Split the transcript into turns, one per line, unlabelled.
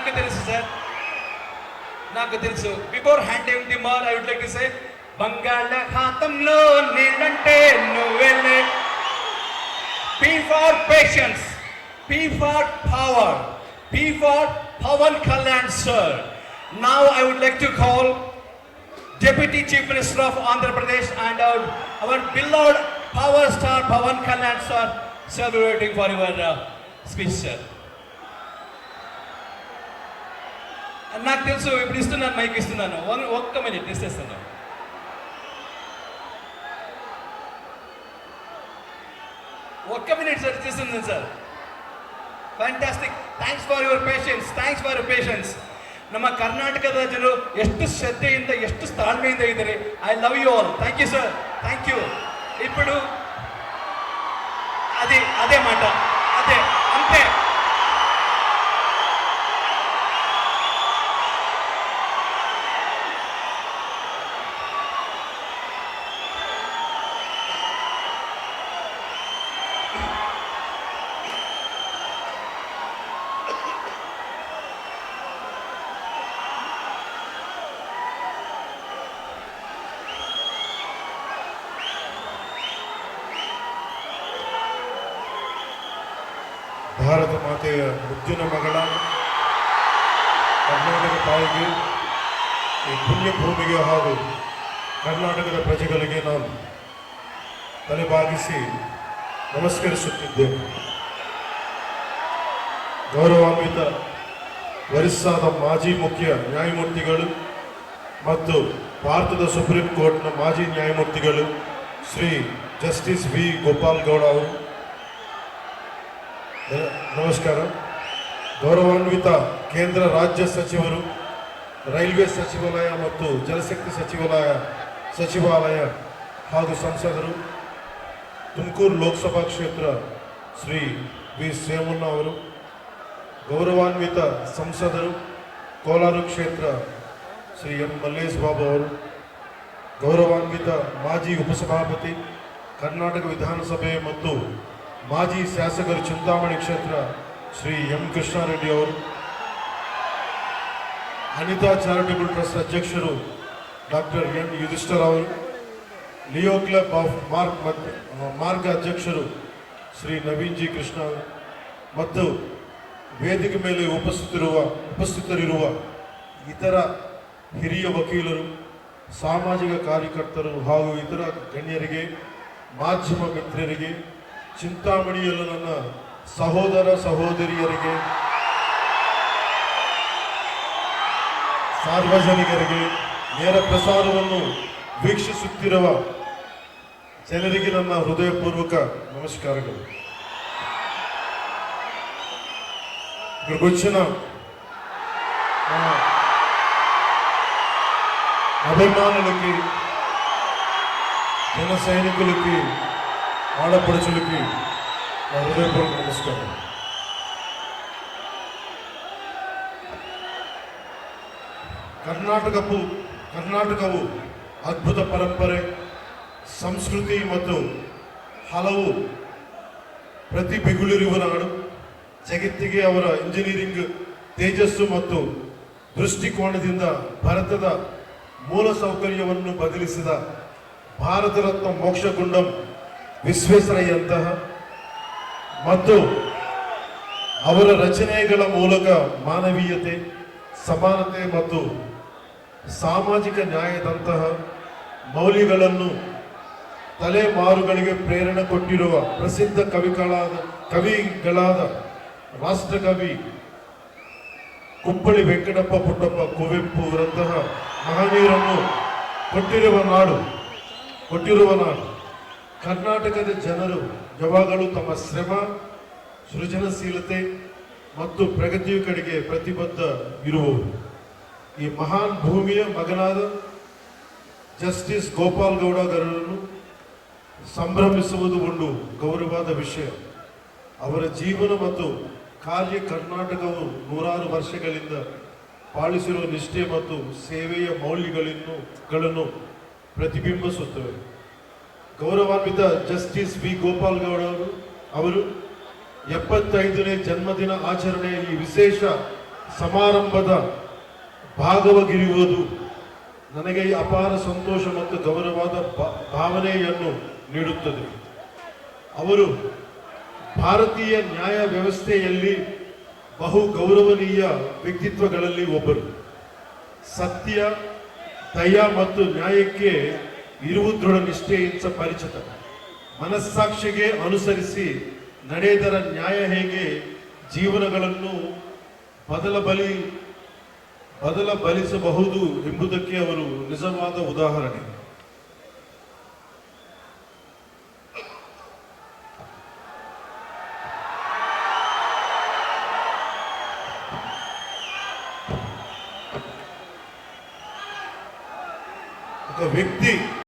నాకు తెలుసు సార్, నాకు తెలుసు. Before handing the mar I would like to say బంగాళాఖాతంలో నీళ్ళంటే నువ్వెళ్ళే. P for patience, P for power, P for Pawan Kalyan sir. Now I would like to call Deputy Chief Minister of Andhra Pradesh and our beloved power star Pawan Kalyan sir. Sir, we are waiting for your speech, sir. నాకు తెలుసు ఇప్పుడు ఇస్తున్నాను, mic ఇస్తున్నాను. ఒక్క minute ఇస్తాను. ఒక్క minute sir, ఇస్తున్నాను sir. Fantastic. Thanks for your patience, thanks for your patience. ನಮ್ಮ ಕರ್ನಾಟಕದ ಜನರು ಎಷ್ಟು ಶ್ರದ್ಧೆಯಿಂದ, ಎಷ್ಟು ತಾಳ್ಮೆಯಿಂದ ಇದ್ದಾರೆ. I love you all. Thank you sir, thank you. ఇప్పుడు అదే మాట, అదే అంతే.
ಭಾರತ ಮಾತೆಯ ಮುದ್ದಿನ ಮಗಳ ಕರ್ನಾಟಕ ತಾಯಿಗೆ, ಈ ಪುಣ್ಯ ಭೂಮಿಗೆ ಹಾಗೂ ಕರ್ನಾಟಕದ ಪ್ರಜೆಗಳಿಗೆ ನಾನು ತಲೆಬಾಗಿಸಿ ನಮಸ್ಕರಿಸುತ್ತಿದ್ದೇನೆ. ಗೌರವಾನ್ವಿತ ಒರಿಸ್ಸಾದ ಮಾಜಿ ಮುಖ್ಯ ನ್ಯಾಯಮೂರ್ತಿಗಳು ಮತ್ತು ಭಾರತದ ಸುಪ್ರೀಂ ಕೋರ್ಟ್ನ ಮಾಜಿ ನ್ಯಾಯಮೂರ್ತಿಗಳು ಶ್ರೀ ಜಸ್ಟಿಸ್ ವಿ ಗೋಪಾಲ್ ಗೌಡ ಅವರು, ನಮಸ್ಕಾರ. ಗೌರವಾನ್ವಿತ ಕೇಂದ್ರ ರಾಜ್ಯ ಸಚಿವರು, ರೈಲ್ವೆ ಸಚಿವಾಲಯ ಮತ್ತು ಜಲಶಕ್ತಿ ಸಚಿವಾಲಯ ಹಾಗೂ ಸಂಸದರು, ತುಮಕೂರು ಲೋಕಸಭಾ ಕ್ಷೇತ್ರ ಶ್ರೀ ವಿ ಸೋಮಣ್ಣ ಅವರು, ಗೌರವಾನ್ವಿತ ಸಂಸದರು, ಕೋಲಾರ ಕ್ಷೇತ್ರ ಶ್ರೀ ಎಂ ಮಲ್ಲೇಶ್ ಬಾಬು ಅವರು, ಗೌರವಾನ್ವಿತ ಮಾಜಿ ಉಪಸಭಾಪತಿ ಕರ್ನಾಟಕ ವಿಧಾನಸಭೆ ಮತ್ತು ಮಾಜಿ ಶಾಸಕರು ಚಿಂತಾಮಣಿ ಕ್ಷೇತ್ರ ಶ್ರೀ ಎಂ ಕೃಷ್ಣಾರೆಡ್ಡಿ ಅವರು, ಅನಿತಾ ಚಾರಿಟಬಲ್ ಟ್ರಸ್ಟ್ ಅಧ್ಯಕ್ಷರು ಡಾಕ್ಟರ್ ಎನ್ ಯುಧಿಷ್ಠರ್ ಅವರು, ಲಿಯೋ ಕ್ಲಬ್ ಆಫ್ ಮಾರ್ಗ ಅಧ್ಯಕ್ಷರು ಶ್ರೀ ನವೀನ್ ಜಿ ಕೃಷ್ಣ ಅವರು ಮತ್ತು ವೇದಿಕೆ ಮೇಲೆ ಉಪಸ್ಥಿತರಿರುವ ಇತರ ಹಿರಿಯ ವಕೀಲರು, ಸಾಮಾಜಿಕ ಕಾರ್ಯಕರ್ತರು ಹಾಗೂ ಇತರ ಗಣ್ಯರಿಗೆ, ಮಾಧ್ಯಮ ಮಿತ್ರರಿಗೆ, ಚಿಂತಾಮಣಿಯಲ್ಲ ನನ್ನ ಸಹೋದರ ಸಹೋದರಿಯರಿಗೆ, ಸಾರ್ವಜನಿಕರಿಗೆ, ನೇರ ಪ್ರಸಾರವನ್ನು ವೀಕ್ಷಿಸುತ್ತಿರುವ ಜನರಿಗೆ ನನ್ನ ಹೃದಯಪೂರ್ವಕ నమస్కారాలు. ఇక్కడికి వచ్చిన అభిమానులకి, జన సైనికులకి, ఆడపడుచులకి నా హృదయపూర్వక నమస్కారం. ಕರ್ನಾಟಕವು ಅದ್ಭುತ ಪರಂಪರೆ, ಸಂಸ್ಕೃತಿ ಮತ್ತು ಹಲವು ಪ್ರತಿಭೆಗಳಿರುವ ನಾಡು. ಜಗತ್ತಿಗೆ ಅವರ ಇಂಜಿನಿಯರಿಂಗ್ ತೇಜಸ್ಸು ಮತ್ತು ದೃಷ್ಟಿಕೋನದಿಂದ ಭಾರತದ ಮೂಲ ಸೌಕರ್ಯವನ್ನು ಬದಲಿಸಿದ ಭಾರತ ರತ್ನ ಮೋಕ್ಷಗುಂಡಂ ವಿಶ್ವೇಶ್ವರಯ್ಯಂತಹ ಮತ್ತು ಅವರ ರಚನೆಗಳ ಮೂಲಕ ಮಾನವೀಯತೆ, ಸಮಾನತೆ ಮತ್ತು ಸಾಮಾಜಿಕ ನ್ಯಾಯದಂತಹ ಮೌಲ್ಯಗಳನ್ನು ತಲೆಮಾರುಗಳಿಗೆ ಪ್ರೇರಣೆ ಕೊಟ್ಟಿರುವ ಪ್ರಸಿದ್ಧ ಕವಿಗಳಾದ ರಾಷ್ಟ್ರಕವಿ ಕುಪ್ಪಳಿ ವೆಂಕಟಪ್ಪ ಪುಟ್ಟಪ್ಪ ಕುವೆಂಪು ಅವರಂತಹ ಮಹನೀಯರನ್ನು ಕೊಟ್ಟಿರುವ ನಾಡು ಕರ್ನಾಟಕದ ಜನರು ಯಾವಾಗಲೂ ತಮ್ಮ ಶ್ರಮ, ಸೃಜನಶೀಲತೆ ಮತ್ತು ಪ್ರಗತಿಯ ಕಡೆಗೆ ಪ್ರತಿಬದ್ಧ ಇರುವವರು. ಈ ಮಹಾನ್ ಭೂಮಿಯ ಮಗನಾದ ಜಸ್ಟಿಸ್ ಗೋಪಾಲ್ ಗೌಡ ಅವರನ್ನು ಸಂಭ್ರಮಿಸುವುದು ಒಂದು ಗೌರವವಾದ ವಿಷಯ. ಅವರ ಜೀವನ ಮತ್ತು ಕಾರ್ಯ ಕರ್ನಾಟಕವು ನೂರಾರು ವರ್ಷಗಳಿಂದ ಪಾಲಿಸಿರುವ ನಿಷ್ಠೆ ಮತ್ತು ಸೇವೆಯ ಮೌಲ್ಯಗಳನ್ನು ಪ್ರತಿಬಿಂಬಿಸುತ್ತವೆ. ಗೌರವಾನ್ವಿತ ಜಸ್ಟಿಸ್ ವಿ ಗೋಪಾಲ್ ಗೌಡ ಅವರು 75ನೇ ಜನ್ಮದಿನ ಆಚರಣೆಯ ಈ ವಿಶೇಷ ಸಮಾರಂಭದ ಭಾಗವಾಗಿರುವುದು ನನಗೆ ಅಪಾರ ಸಂತೋಷ ಮತ್ತು ಗೌರವದ ಭಾವನೆಯನ್ನು ನೀಡುತ್ತದೆ. ಅವರು ಭಾರತೀಯ ನ್ಯಾಯ ವ್ಯವಸ್ಥೆಯಲ್ಲಿ ಬಹು ಗೌರವನೀಯ ವ್ಯಕ್ತಿತ್ವಗಳಲ್ಲಿ ಒಬ್ಬರು. ಸತ್ಯ, ದಯ ಮತ್ತು ನ್ಯಾಯಕ್ಕೆ ಇರುವ ದೃಢ ನಿಷ್ಠೆಯಿಂದ ಪರಿಚಿತ. ಮನಸ್ಸಾಕ್ಷಿಗೆ ಅನುಸರಿಸಿ ನಡೆದರ ನ್ಯಾಯ ಹೇಗೆ ಜೀವನಗಳನ್ನು ಬದಲಬಲಿಸಬಹುದು ಎಂಬುದಕ್ಕೆ ಅವರು ನಿಜವಾದ ಉದಾಹರಣೆ. ಒಬ್ಬ ವ್ಯಕ್ತಿ